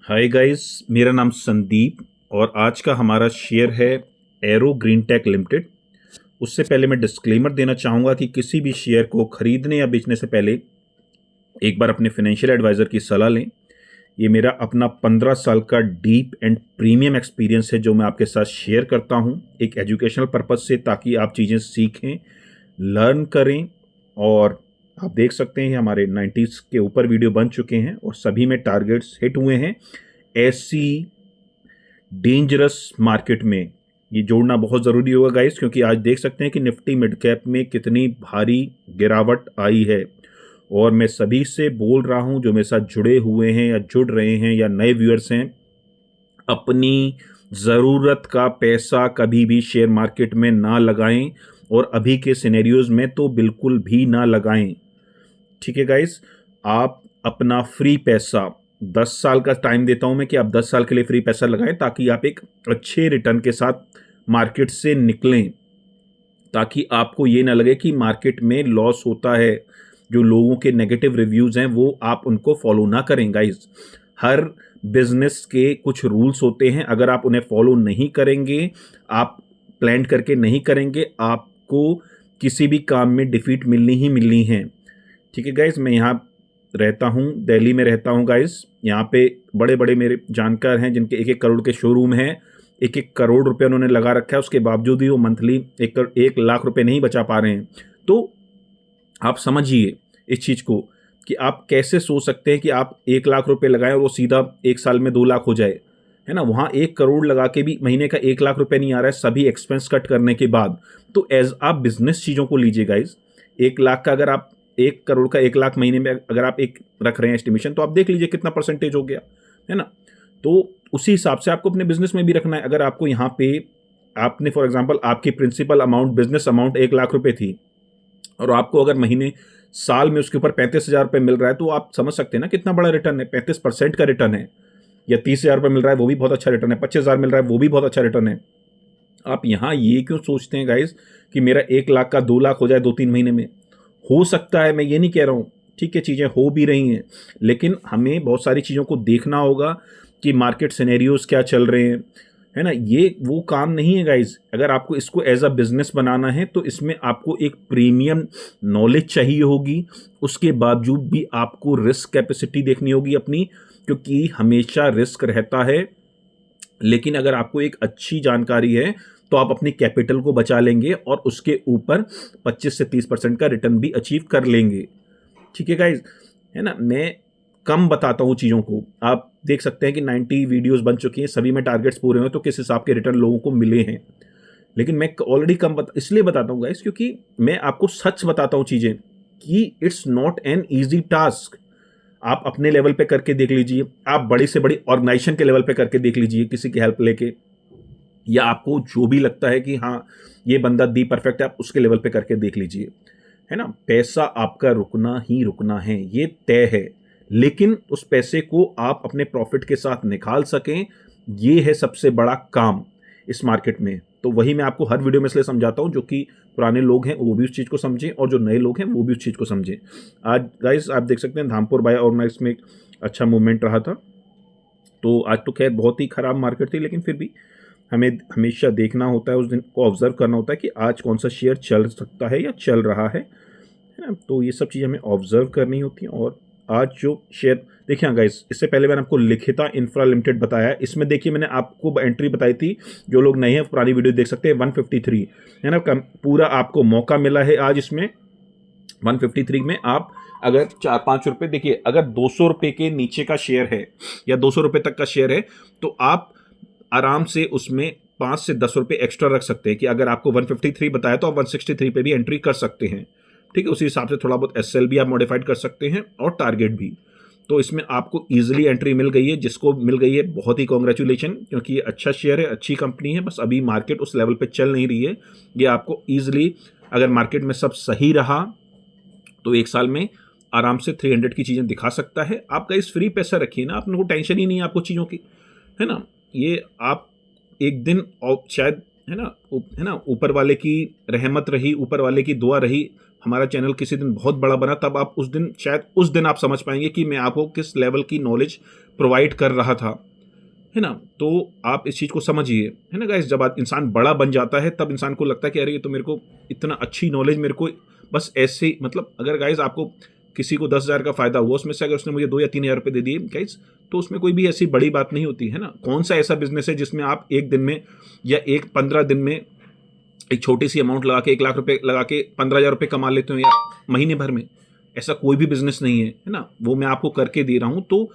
Hi guys, मेरा नाम संदीप और आज का हमारा शेयर है एरो ग्रीन टेक लिमिटेड। उससे पहले मैं डिस्क्लेमर देना चाहूँगा कि किसी भी शेयर को खरीदने या बेचने से पहले एक बार अपने फाइनेंशियल एडवाइज़र की सलाह लें। ये मेरा अपना 15 साल का डीप एंड प्रीमियम एक्सपीरियंस है जो मैं आपके साथ शेयर करता हूँ एक एजुकेशनल पर्पज़ से, ताकि आप चीज़ें सीखें, लर्न करें। और आप देख सकते हैं हमारे 90s के ऊपर वीडियो बन चुके हैं और सभी में टारगेट्स हिट हुए हैं। ऐसी डेंजरस मार्केट में ये जोड़ना बहुत ज़रूरी होगा गाइस, क्योंकि आज देख सकते हैं कि निफ्टी मिड कैप में कितनी भारी गिरावट आई है। और मैं सभी से बोल रहा हूं जो मेरे साथ जुड़े हुए हैं या जुड़ रहे हैं या नए व्यूअर्स हैं, अपनी ज़रूरत का पैसा कभी भी शेयर मार्केट में ना लगाएं और अभी के सिनेरियोज में तो बिल्कुल भी ना लगाएं। ठीक है गाइस, आप अपना फ्री पैसा 10 साल का टाइम देता हूं मैं कि आप 10 साल के लिए फ्री पैसा लगाएं, ताकि आप एक अच्छे रिटर्न के साथ मार्केट से निकलें, ताकि आपको ये ना लगे कि मार्केट में लॉस होता है। जो लोगों के नेगेटिव रिव्यूज़ हैं वो आप उनको फॉलो ना करें गाइस। हर बिजनेस के कुछ रूल्स होते हैं, अगर आप उन्हें फॉलो नहीं करेंगे, आप प्लान करके नहीं करेंगे, आपको किसी भी काम में डिफीट मिलनी ही मिलनी है। ठीक है गाइस, मैं यहाँ रहता हूँ, दिल्ली में रहता हूँ गाइस। यहाँ पे बड़े बड़े मेरे जानकार हैं जिनके 1-1 करोड़ के शोरूम हैं। 1-1 करोड़ रुपए उन्होंने लगा रखा है, उसके बावजूद भी वो मंथली 1 लाख रुपए नहीं बचा पा रहे हैं। तो आप समझिए इस चीज़ को कि आप कैसे सोच सकते हैं कि आप 1 लाख रुपए लगाएं और वो सीधा 1 साल में 2 लाख हो जाए, है ना। वहाँ 1 करोड़ लगा के भी महीने का 1 लाख रुपए नहीं आ रहा है, सभी एक्सपेंस कट करने के बाद। तो एज आप बिजनेस चीज़ों को लीजिए गाइज। 1 लाख का अगर आप 1 करोड़ का 1 लाख महीने में अगर आप एक रख रहे हैं एस्टिमेशन, तो आप देख लीजिए कितना परसेंटेज हो गया, है ना। तो उसी हिसाब से आपको अपने बिजनेस में भी रखना है। अगर आपको यहाँ पे आपने फॉर एग्जांपल आपकी principal amount, business amount 1 lakh रुपए थी, और आपको अगर महीने साल में उसके ऊपर 35,000 रुपये मिल रहा है, तो आप समझ सकते हैं ना कितना बड़ा रिटर्न है। 35% का रिटर्न है। या 30,000 रुपये मिल रहा है वो भी बहुत अच्छा रिटर्न है। 25,000 मिल रहा है वो भी बहुत अच्छा रिटर्न है। आप यहाँ ये क्यों सोचते हैं गाइज कि मेरा 1 लाख का 2 लाख हो जाए 2-3 महीने में? हो सकता है, मैं ये नहीं कह रहा हूँ, ठीक है, चीज़ें हो भी रही हैं, लेकिन हमें बहुत सारी चीज़ों को देखना होगा कि मार्केट सिनेरियोज क्या चल रहे हैं, है ना। ये वो काम नहीं है गाइज। अगर आपको इसको एज अ बिजनेस बनाना है तो इसमें आपको एक प्रीमियम नॉलेज चाहिए होगी। उसके बावजूद भी आपको रिस्क कैपेसिटी देखनी होगी अपनी, क्योंकि हमेशा रिस्क रहता है। लेकिन अगर आपको एक अच्छी जानकारी है तो आप अपनी कैपिटल को बचा लेंगे और उसके ऊपर 25 से 30% का रिटर्न भी अचीव कर लेंगे। ठीक है गाइज, है ना। मैं कम बताता हूँ चीज़ों को। आप देख सकते हैं कि 90 वीडियोस बन चुकी हैं, सभी में टारगेट्स पूरे हुए, तो किस हिसाब के रिटर्न लोगों को मिले हैं। लेकिन मैं ऑलरेडी इसलिए बताता हूँ गाइज, क्योंकि मैं आपको सच बताता हूँ चीज़ें कि it's not an easy task. आप अपने लेवल पे करके देख लीजिए, आप बड़ी से बड़ी ऑर्गेनाइजेशन के लेवल पे करके देख लीजिए किसी की हेल्प लेके, या आपको जो भी लगता है कि हाँ ये बंदा दी परफेक्ट है, आप उसके लेवल पे करके देख लीजिए, है ना। पैसा आपका रुकना ही रुकना है, ये तय है। लेकिन उस पैसे को आप अपने प्रॉफिट के साथ निकाल सकें, ये है सबसे बड़ा काम इस मार्केट में। तो वही मैं आपको हर वीडियो में इसलिए समझाता हूँ, जो कि पुराने लोग हैं वो भी उस चीज़ को समझें और जो नए लोग हैं वो भी उस चीज़ को समझें। आज गाइस आप देख सकते हैं धामपुर बाय ऑर्गेनाइज में एक अच्छा मूवमेंट रहा था। तो आज तो खैर बहुत ही ख़राब मार्केट थी, लेकिन फिर भी हमें हमेशा देखना होता है, उस दिन को ऑब्जर्व करना होता है कि आज कौन सा शेयर चल सकता है या चल रहा है ना। तो ये सब चीज़ें हमें ऑब्जर्व करनी होती हैं। और आज जो शेयर देखिए गाइस, इससे पहले मैंने आपको लिखिता इंफ्रा लिमिटेड बताया। इसमें देखिए मैंने आपको एंट्री बताई थी, जो लोग नए हैं पुरानी वीडियो देख सकते हैं, 153 है ना। पूरा आपको मौका मिला है आज इसमें 153 में। आप अगर 4-5 रुपये, देखिए अगर 200 रुपये के नीचे का शेयर है या 200 रुपये तक का शेयर है, तो आप आराम से उसमें 5 से 10 रुपये एक्स्ट्रा रख सकते हैं कि अगर आपको 153 बताया तो आप 163 पे भी एंट्री कर सकते हैं। ठीक है, उसी हिसाब से थोड़ा बहुत एसएल भी आप मॉडिफाइड कर सकते हैं और टारगेट भी। तो इसमें आपको ईजिली एंट्री मिल गई है। जिसको मिल गई है बहुत ही कॉन्ग्रेचुलेशन, क्योंकि ये अच्छा शेयर है, अच्छी कंपनी है, बस अभी मार्केट उस लेवल पे चल नहीं रही है। ये आपको ईजिली, अगर मार्केट में सब सही रहा तो 1 साल में आराम से 300 की चीज़ें दिखा सकता है। आपका इस फ्री पैसा रखिए ना, आपको टेंशन ही नहीं है आपको चीज़ों की, है ना। ये आप एक दिन और शायद, है ना, ऊपर वाले की रहमत रही, ऊपर वाले की दुआ रही, हमारा चैनल किसी दिन बहुत बड़ा बना, तब आप उस दिन, शायद उस दिन आप समझ पाएंगे कि मैं आपको किस लेवल की नॉलेज प्रोवाइड कर रहा था, है ना। तो आप इस चीज़ को समझिए, है ना गाइस। जब इंसान बड़ा बन जाता है तब इंसान को लगता है कि अरे ये तो मेरे को इतना अच्छी नॉलेज मेरे को बस ऐसे, मतलब अगर गाइस आपको किसी को 10,000 का फायदा हुआ उसमें से, अगर उसने मुझे 2 या 3 हज़ार रुपये दे दिए गाइस, तो उसमें कोई भी ऐसी बड़ी बात नहीं होती, है ना। कौन सा ऐसा बिजनेस है जिसमें आप एक दिन में या 15 दिन में एक छोटी सी अमाउंट लगा के 1 लाख रुपए लगा के 15,000 रुपये कमा लेते हो या महीने भर में? ऐसा कोई भी बिजनेस नहीं है ना। वो मैं आपको करके दे रहा हूँ, तो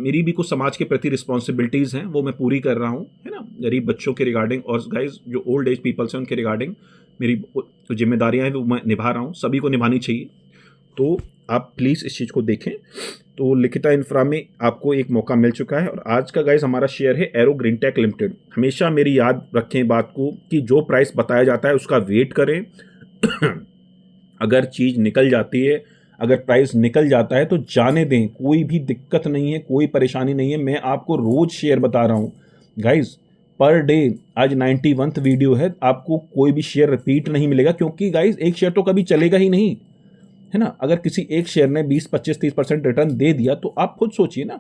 मेरी भी कुछ समाज के प्रति रिस्पॉन्सिबिलिटीज़ हैं, वो मैं पूरी कर रहा हूँ, है ना। गरीब बच्चों के रिगार्डिंग और गाइज जो ओल्ड एज पीपल्स हैं उनके रिगार्डिंग मेरी जो जिम्मेदारियाँ हैं वो मैं निभा रहा हूँ, सभी को निभानी चाहिए। तो आप प्लीज़ इस चीज़ को देखें। तो लिखिता इंफ्रा में आपको एक मौका मिल चुका है और आज का गाइज हमारा शेयर है एरो ग्रीनटेक लिमिटेड। हमेशा मेरी याद रखें बात को कि जो प्राइस बताया जाता है उसका वेट करें। अगर चीज़ निकल जाती है, अगर प्राइस निकल जाता है तो जाने दें, कोई भी दिक्कत नहीं है, कोई परेशानी नहीं है। मैं आपको रोज़ शेयर बता रहा हूँ गाइज, पर डे। आज 91th वीडियो है, आपको कोई भी शेयर रिपीट नहीं मिलेगा, क्योंकि गाइज एक शेयर तो कभी चलेगा ही नहीं, है ना। अगर किसी एक शेयर ने 20, 25, 30% रिटर्न दे दिया तो आप खुद सोचिए ना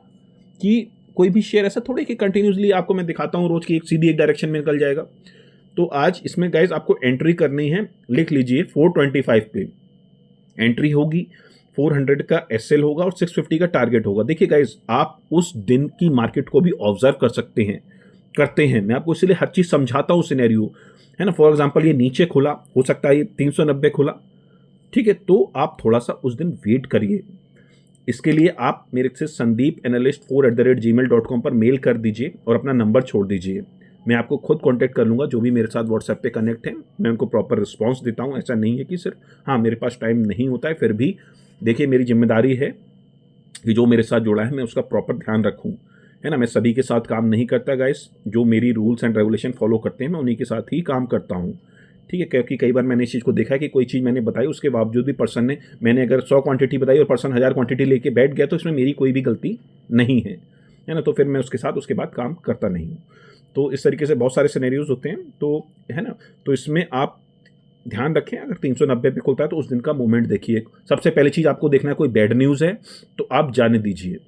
कि कोई भी शेयर ऐसा थोड़ी कि कंटिन्यूसली आपको मैं दिखाता हूँ रोज की एक सीधी एक डायरेक्शन में निकल जाएगा। तो आज इसमें गाइज आपको एंट्री करनी है, लिख लीजिए 425 पे एंट्री होगी, 400 का एसएल होगा और 650 का टारगेट होगा। देखिए गाइज, आप उस दिन की मार्केट को भी ऑब्जर्व कर सकते हैं, करते हैं। मैं आपको इसलिए हर चीज़ समझाता हूँ सिनेरियो, है ना। फॉर एग्जांपल ये नीचे खुला, हो सकता है ये 390 खुला, ठीक है, तो आप थोड़ा सा उस दिन वेट करिए। इसके लिए आप मेरे से sandeep@gmail.com पर मेल कर दीजिए और अपना नंबर छोड़ दीजिए। मैं आपको खुद कांटेक्ट कर लूँगा, जो भी मेरे साथ व्हाट्सएप पे कनेक्ट है मैं उनको प्रॉपर रिस्पांस देता हूँ। ऐसा नहीं है कि सिर्फ हाँ मेरे पास टाइम नहीं होता है, फिर भी देखिए मेरी जिम्मेदारी है कि जो मेरे साथ जुड़ा है मैं उसका प्रॉपर ध्यान रखूँ, है ना। मैं सभी के साथ काम नहीं करता गाइस, जो मेरी रूल्स एंड रेगुलेशन फॉलो करते हैं मैं उन्हीं के साथ ही काम करता हूँ, ठीक है। क्योंकि कई बार मैंने इस चीज़ को देखा है कि कोई चीज़ मैंने बताई, उसके बावजूद भी पर्सन ने, मैंने अगर 100 क्वांटिटी बताई और पर्सन 1000 क्वांटिटी लेके बैठ गया तो इसमें मेरी कोई भी गलती नहीं है, है ना। तो फिर मैं उसके साथ उसके बाद काम करता नहीं हूँ। तो इस तरीके से बहुत सारे सिनेरियोज होते हैं, तो है ना। तो इसमें आप ध्यान रखें, अगर 390 पे खुलता है तो उस दिन का मूवमेंट देखिए। सबसे पहली चीज़ आपको देखना है, कोई बैड न्यूज़ है तो आप जाने दीजिए,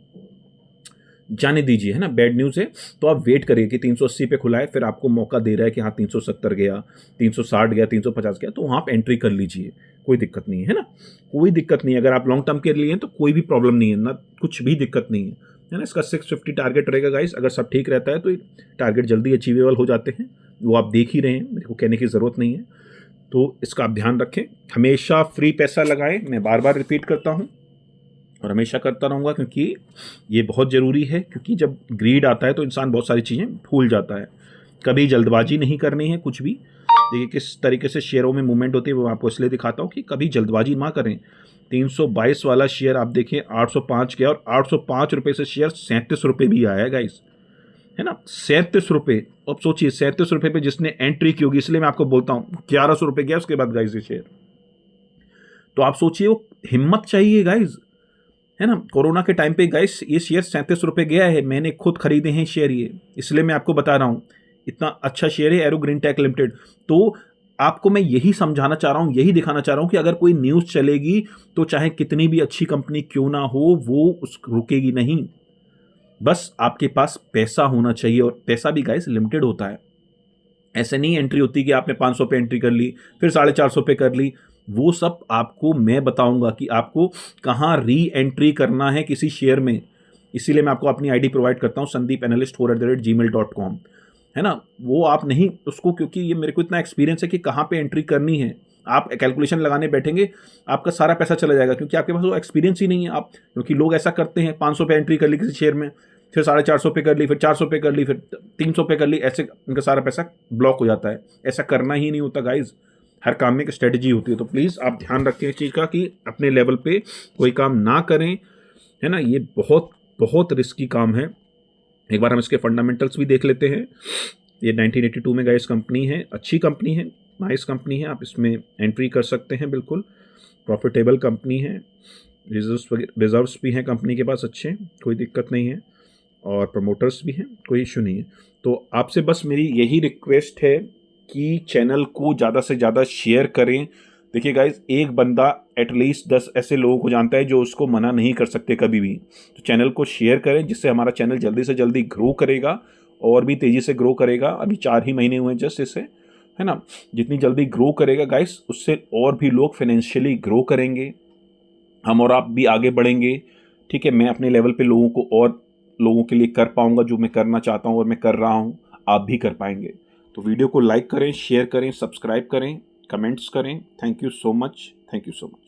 जाने दीजिए, है ना। बैड न्यूज़ है तो आप वेट करिए कि 380 पे खुला है, फिर आपको मौका दे रहा है कि हाँ 370 गया, 360 गया, 350 गया, तो वहाँ आप एंट्री कर लीजिए, कोई दिक्कत नहीं है ना, कोई दिक्कत नहीं है। अगर आप लॉन्ग टर्म के लिए हैं तो कोई भी प्रॉब्लम नहीं है ना, कुछ भी दिक्कत नहीं है ना। इसका 650 टारगेट रहेगा गाइस, अगर सब ठीक रहता है तो टारगेट जल्दी अचीवेबल हो जाते हैं, वो आप देख ही रहे हैं, मेरे को कहने की ज़रूरत नहीं है। तो इसका आप ध्यान रखें, हमेशा फ्री पैसा लगाएं, मैं बार बार रिपीट करता हूँ और हमेशा करता रहूँगा, क्योंकि ये बहुत ज़रूरी है। क्योंकि जब ग्रीड आता है तो इंसान बहुत सारी चीज़ें भूल जाता है। कभी जल्दबाजी नहीं करनी है कुछ भी। देखिए किस तरीके से शेयरों में मूवमेंट होती है वो आपको इसलिए दिखाता हूँ कि कभी जल्दबाजी ना करें। 322 वाला शेयर आप देखें 805 गया और 805 रुपये से शेयर 37 रुपये भी आया है गाइस, है ना। 37 रुपये। अब सोचिए 37 रुपये पे जिसने एंट्री की होगी, इसलिए मैं आपको बोलता हूँ 1100 रुपये गया उसके बाद गाइस ये शेयर। तो आप सोचिए वो हिम्मत चाहिए गाइस, है ना। कोरोना के टाइम पे गाइस ये शेयर 37 रुपये गया है, मैंने खुद खरीदे हैं शेयर ये, इसलिए मैं आपको बता रहा हूँ इतना अच्छा शेयर है एरो ग्रीनटेक लिमिटेड। तो आपको मैं यही समझाना चाह रहा हूँ, यही दिखाना चाह रहा हूँ कि अगर कोई न्यूज़ चलेगी तो चाहे कितनी भी अच्छी कंपनी क्यों ना हो वो उस रुकेगी नहीं। बस आपके पास पैसा होना चाहिए, और पैसा भी गाइस लिमिटेड होता है। ऐसे नहीं एंट्री होती कि आपने 500 पे एंट्री कर ली फिर 450 पे कर ली। वो सब आपको मैं बताऊंगा कि आपको कहाँ री एंट्री करना है किसी शेयर में। इसीलिए मैं आपको अपनी आईडी प्रोवाइड करता हूँ sandeepanalyst4@gmail.com, है ना। वो आप नहीं उसको, क्योंकि ये मेरे को इतना एक्सपीरियंस है कि कहाँ पे एंट्री करनी है। आप कैलकुलेशन लगाने बैठेंगे आपका सारा पैसा चला जाएगा, क्योंकि आपके पास वो एक्सपीरियंस ही नहीं है। आप, क्योंकि लोग ऐसा करते हैं 500 पे एंट्री कर ली किसी शेयर में, फिर 450 पे कर ली, फिर 400 पे कर ली, फिर 300 पे कर ली, ऐसे उनका सारा पैसा ब्लॉक हो जाता है। ऐसा करना ही नहीं होता गाइज, हर काम में एक स्ट्रेटजी होती है। तो प्लीज़ आप ध्यान रखें इस चीज़ का कि अपने लेवल पे कोई काम ना करें, है ना। ये बहुत बहुत रिस्की काम है। एक बार हम इसके फंडामेंटल्स भी देख लेते हैं। ये 1982 में गाइस कंपनी है, अच्छी कंपनी है, नाइस कंपनी है, आप इसमें एंट्री कर सकते हैं, बिल्कुल प्रॉफिटेबल कंपनी है। रिजर्व्स भी हैं कंपनी के पास अच्छे, कोई दिक्कत नहीं है, और प्रमोटर्स भी हैं, कोई इशू नहीं है। तो आपसे बस मेरी यही रिक्वेस्ट है कि चैनल को ज़्यादा से ज़्यादा शेयर करें, देखिए गाइज, एक बंदा एटलीस्ट 10 ऐसे लोगों को जानता है जो उसको मना नहीं कर सकते कभी भी। तो चैनल को शेयर करें, जिससे हमारा चैनल जल्दी से जल्दी ग्रो करेगा और भी तेज़ी से ग्रो करेगा। अभी 4 ही महीने हुए हैं जस्ट इसे, है ना। जितनी जल्दी ग्रो करेगा गाइस, उससे और भी लोग फाइनेंशियली ग्रो करेंगे, हम और आप भी आगे बढ़ेंगे। ठीक है, मैं अपने लेवल पे लोगों को और लोगों के लिए कर पाऊंगा जो मैं करना चाहता हूं और मैं कर रहा हूं, आप भी कर पाएंगे। तो वीडियो को लाइक करें, शेयर करें, सब्सक्राइब करें, कमेंट्स करें। Thank you so much, thank you so much.